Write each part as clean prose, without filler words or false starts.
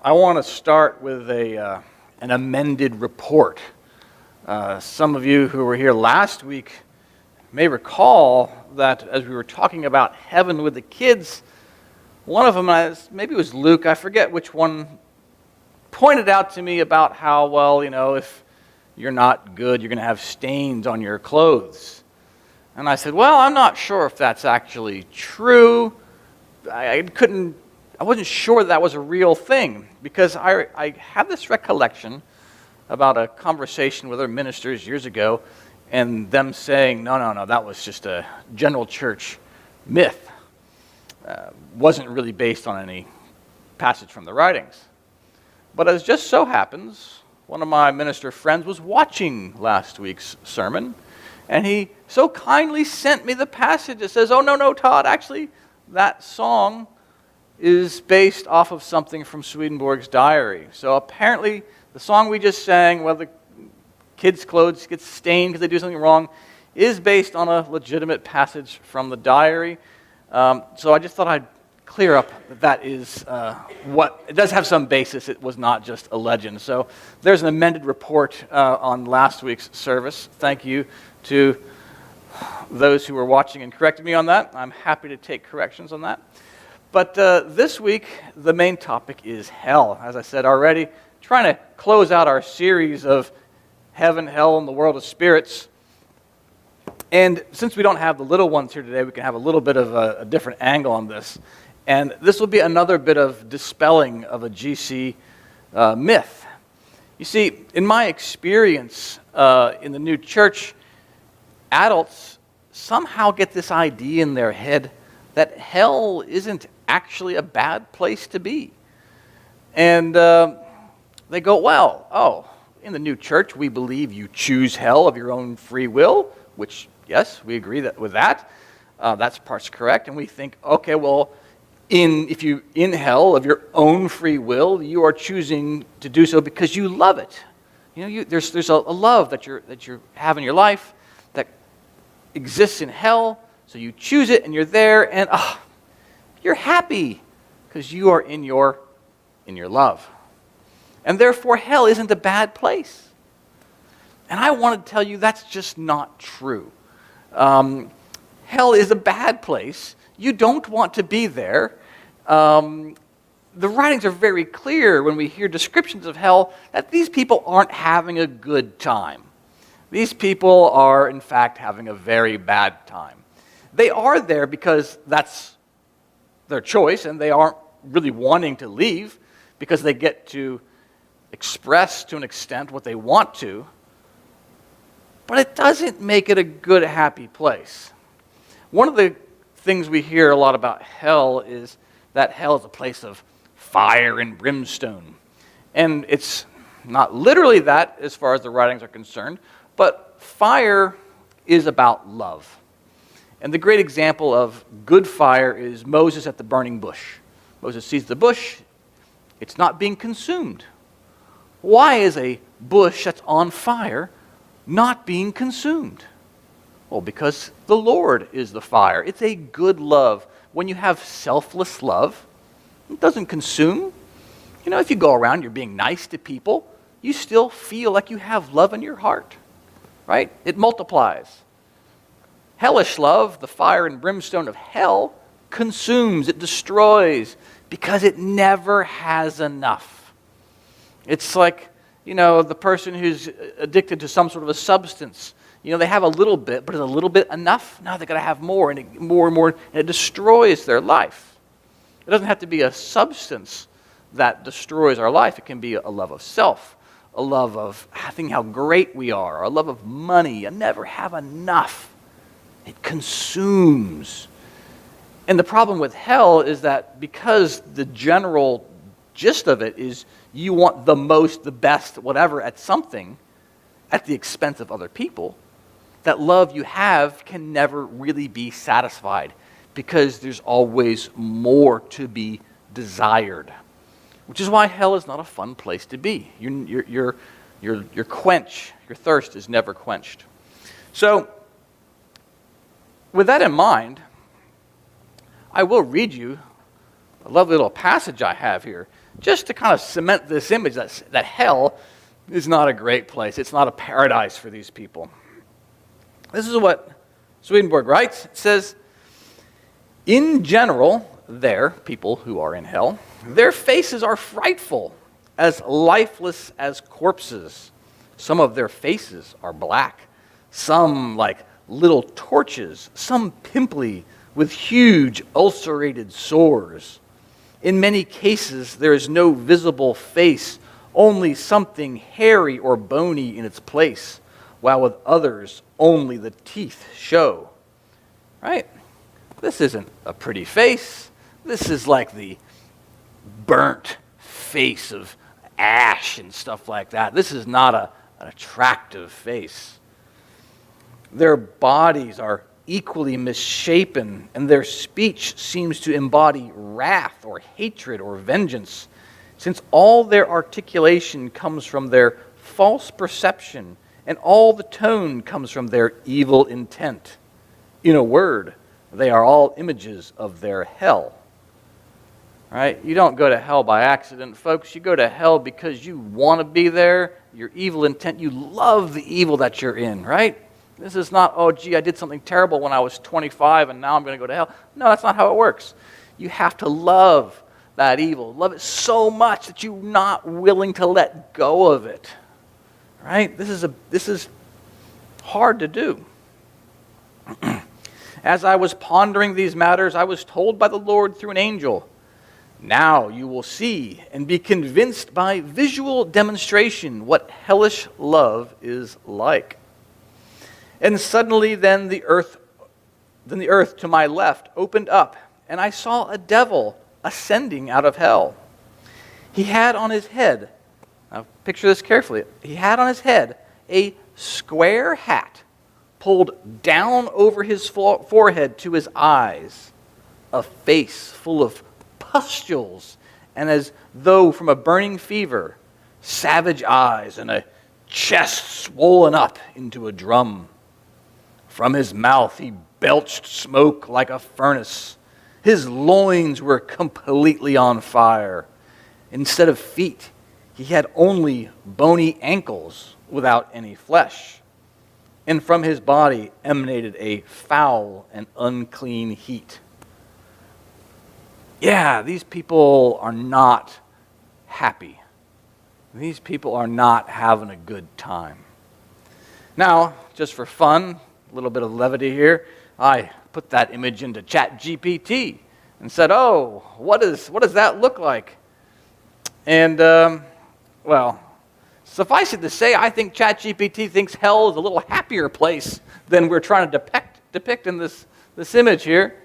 I want to start with an amended report. Some of you who were here last week may recall that as we were talking about heaven with the kids, one of them, maybe it was Luke, I forget which one, pointed out to me about how, well, if you're not good, you're going to have stains on your clothes. And I said, well, I'm not sure if that's actually true. I wasn't sure that was a real thing, because I had this recollection about a conversation with our ministers years ago, and them saying, no, that was just a general church myth. Wasn't really based on any passage from the writings. But as just so happens, one of my minister friends was watching last week's sermon, and he so kindly sent me the passage that says, oh, no, Todd, actually, that song is based off of something from Swedenborg's diary. So apparently, the song we just sang, where the kids' clothes get stained because they do something wrong, is based on a legitimate passage from the diary. So I just thought I'd clear up that is what, it does have some basis. It was not just a legend. So there's an amended report on last week's service. Thank you to those who were watching and corrected me on that. I'm happy to take corrections on that. But this week, the main topic is hell. As I said already, trying to close out our series of heaven, hell, and the world of spirits. And since we don't have the little ones here today, we can have a little bit of a different angle on this. And this will be another bit of dispelling of a GC myth. You see, in my experience in the new church, adults somehow get this idea in their head that hell isn't actually a bad place to be. And they go, well, in the new church, we believe you choose hell of your own free will, which, yes, we agree with that. That's part's correct. And we think, okay, well, if you in hell of your own free will, you are choosing to do so because you love it. There's a love that you have in your life that exists in hell, so you choose it and you're there, and you're happy because you are in your love. And therefore, hell isn't a bad place. And I want to tell you that's just not true. Hell is a bad place. You don't want to be there. The writings are very clear when we hear descriptions of hell that these people aren't having a good time. These people are, in fact, having a very bad time. They are there because that's their choice, and they aren't really wanting to leave because they get to express to an extent what they want to, but it doesn't make it a good, happy place. One of the things we hear a lot about hell is that hell is a place of fire and brimstone. And it's not literally that as far as the writings are concerned, but fire is about love. And the great example of good fire is Moses at the burning bush. Moses sees the bush, it's not being consumed. Why is a bush that's on fire not being consumed? Well, because the Lord is the fire. It's a good love. When you have selfless love, it doesn't consume. If you go around, you're being nice to people, you still feel like you have love in your heart, right? It multiplies. Hellish love, the fire and brimstone of hell, consumes, it destroys, because it never has enough. It's like, the person who's addicted to some sort of a substance. They have a little bit, but is a little bit enough? No, they've got to have more and more, and it destroys their life. It doesn't have to be a substance that destroys our life. It can be a love of self, a love of thinking how great we are, a love of money, and never have enough. It consumes. And the problem with hell is that because the general gist of it is you want the most, the best, whatever, at something, at the expense of other people, that love you have can never really be satisfied because there's always more to be desired. Which is why hell is not a fun place to be. Your thirst is never quenched. So, with that in mind, I will read you a lovely little passage I have here just to kind of cement this image that hell is not a great place. It's not a paradise for these people. This is what Swedenborg writes. It says, in general, people who are in hell, their faces are frightful, as lifeless as corpses. Some of their faces are black, some like little torches, some pimply with huge ulcerated sores. In many cases, there is no visible face, only something hairy or bony in its place, while with others, only the teeth show. Right? This isn't a pretty face. This is like the burnt face of ash and stuff like that. This is not an attractive face. Their bodies are equally misshapen, and their speech seems to embody wrath or hatred or vengeance, since all their articulation comes from their false perception, and all the tone comes from their evil intent. In a word, they are all images of their hell. Right? You don't go to hell by accident, folks. You go to hell because you want to be there, your evil intent, you love the evil that you're in, right? This is not, oh, gee, I did something terrible when I was 25 and now I'm going to go to hell. No, that's not how it works. You have to love that evil. Love it so much that you're not willing to let go of it. Right? This is hard to do. As I was pondering these matters, I was told by the Lord through an angel, now you will see and be convinced by visual demonstration what hellish love is like. And suddenly then the earth to my left opened up, and I saw a devil ascending out of hell. He had on his head, now picture this carefully, he had on his head a square hat pulled down over his forehead to his eyes, a face full of pustules, and as though from a burning fever, savage eyes, and a chest swollen up into a drum. From his mouth he belched smoke like a furnace. His loins were completely on fire. Instead of feet, he had only bony ankles without any flesh. And from his body emanated a foul and unclean heat. Yeah, these people are not happy. These people are not having a good time. Now, just for fun, a little bit of levity here, I put that image into ChatGPT and said, oh, what does that look like? And, well, suffice it to say, I think ChatGPT thinks hell is a little happier place than we're trying to depict in this image here.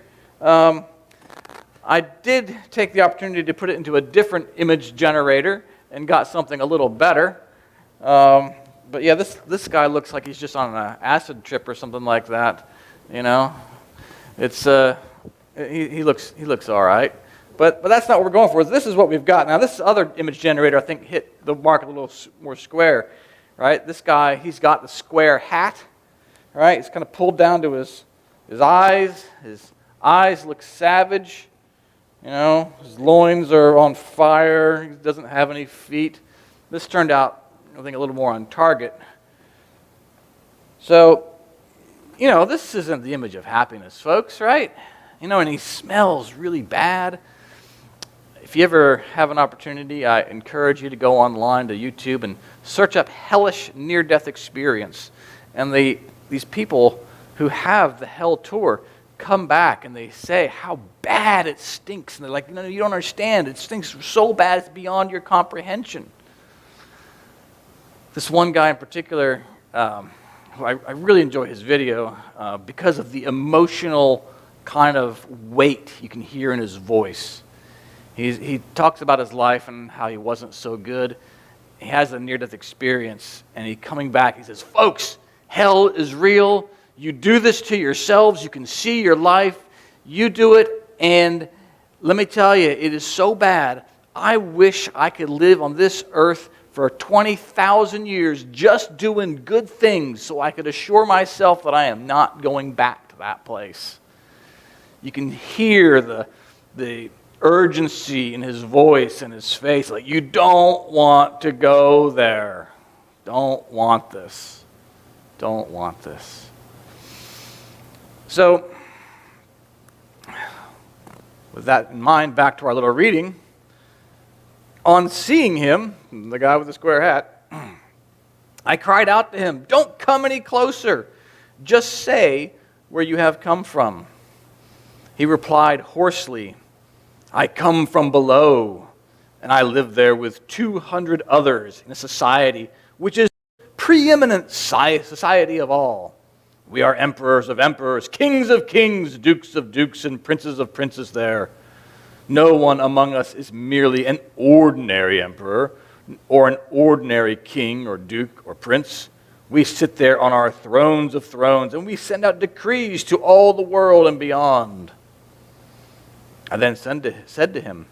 I did take the opportunity to put it into a different image generator and got something a little better. But yeah, this guy looks like he's just on an acid trip or something like that. You know, it's he looks all right. But that's not what we're going for. This is what we've got. Now, this other image generator, I think, hit the mark a little more square, right? This guy, he's got the square hat, right? It's kind of pulled down to his eyes. His eyes look savage. You know, his loins are on fire. He doesn't have any feet. This turned out, I think, a little more on target. So, you know, this isn't the image of happiness, folks, right? You know, and he smells really bad. If you ever have an opportunity, I encourage you to go online to YouTube and search up hellish near-death experience. And these people who have the hell tour come back and they say how bad it stinks. And they're like, no, you don't understand. It stinks so bad it's beyond your comprehension. This one guy in particular, who I really enjoy his video because of the emotional kind of weight you can hear in his voice. He talks about his life and how he wasn't so good. He has a near-death experience, and he's coming back. He says, folks, hell is real. You do this to yourselves. You can see your life. You do it, and let me tell you, it is so bad. I wish I could live on this earth for 20,000 years just doing good things so I could assure myself that I am not going back to that place. You can hear the urgency in his voice and his face, like, you don't want to go there. Don't want this. Don't want this. So, with that in mind, back to our little reading. On seeing him, the guy with the square hat, I cried out to him, "Don't come any closer. Just say where you have come from." He replied hoarsely, "I come from below, and I live there with 200 others in a society which is preeminent society of all. We are emperors of emperors, kings of kings, dukes of dukes, and princes of princes there. No one among us is merely an ordinary emperor or an ordinary king or duke or prince. We sit there on our thrones of thrones, and we send out decrees to all the world and beyond." I then said to him,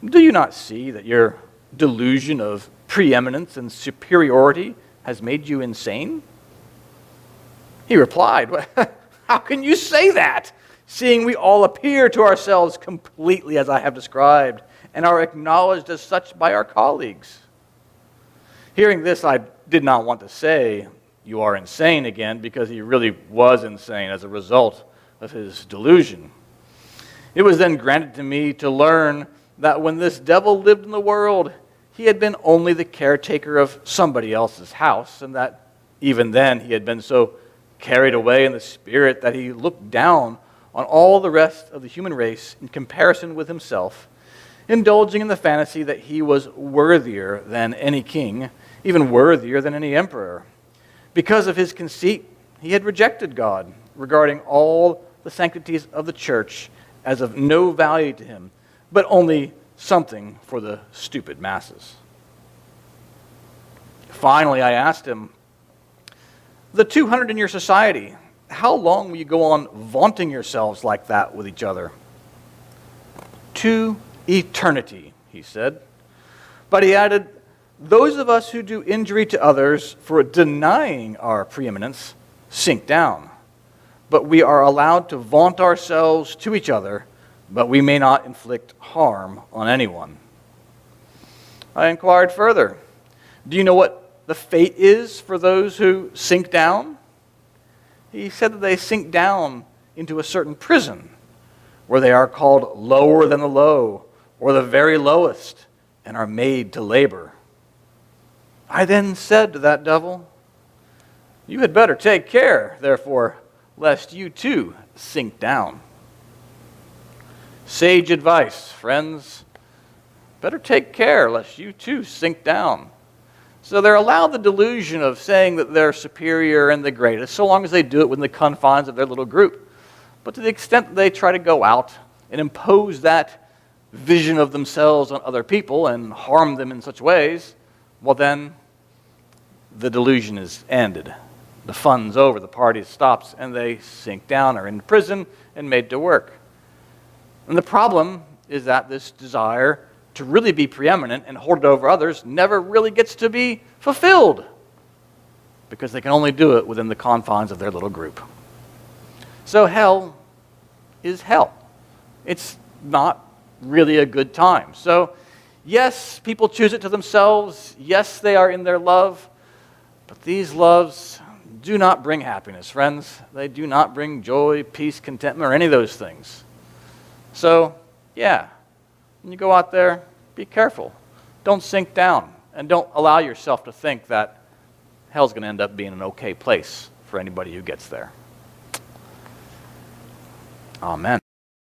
"Do you not see that your delusion of preeminence and superiority has made you insane?" He replied, "How can you say that, seeing we all appear to ourselves completely as I have described, and are acknowledged as such by our colleagues?" Hearing this, I did not want to say, "You are insane," again, because he really was insane as a result of his delusion. It was then granted to me to learn that when this devil lived in the world, he had been only the caretaker of somebody else's house, and that even then he had been so carried away in the spirit that he looked down on all the rest of the human race in comparison with himself, indulging in the fantasy that he was worthier than any king, even worthier than any emperor. Because of his conceit, he had rejected God, regarding all the sanctities of the church as of no value to him, but only something for the stupid masses. Finally, I asked him, "The 200 in your society, how long will you go on vaunting yourselves like that with each other?" "To eternity," he said. But he added, "Those of us who do injury to others for denying our preeminence sink down. But we are allowed to vaunt ourselves to each other, but we may not inflict harm on anyone." I inquired further, "Do you know what the fate is for those who sink down?" He said that they sink down into a certain prison, where they are called lower than the low, or the very lowest, and are made to labor. I then said to that devil, "You had better take care, therefore, lest you too sink down." Sage advice, friends. Better take care, lest you too sink down. So they're allowed the delusion of saying that they're superior and the greatest, so long as they do it within the confines of their little group. But to the extent that they try to go out and impose that vision of themselves on other people and harm them in such ways, well then, the delusion is ended. The fun's over, the party stops, and they sink down, are in prison, and made to work. And the problem is that this desire to really be preeminent and hold it over others never really gets to be fulfilled, because they can only do it within the confines of their little group. So hell is hell. It's not really a good time. So yes, people choose it to themselves. Yes, they are in their love. But these loves do not bring happiness, friends. They do not bring joy, peace, contentment, or any of those things. So, yeah, when you go out there, be careful. Don't sink down, and don't allow yourself to think that hell's going to end up being an okay place for anybody who gets there. Amen.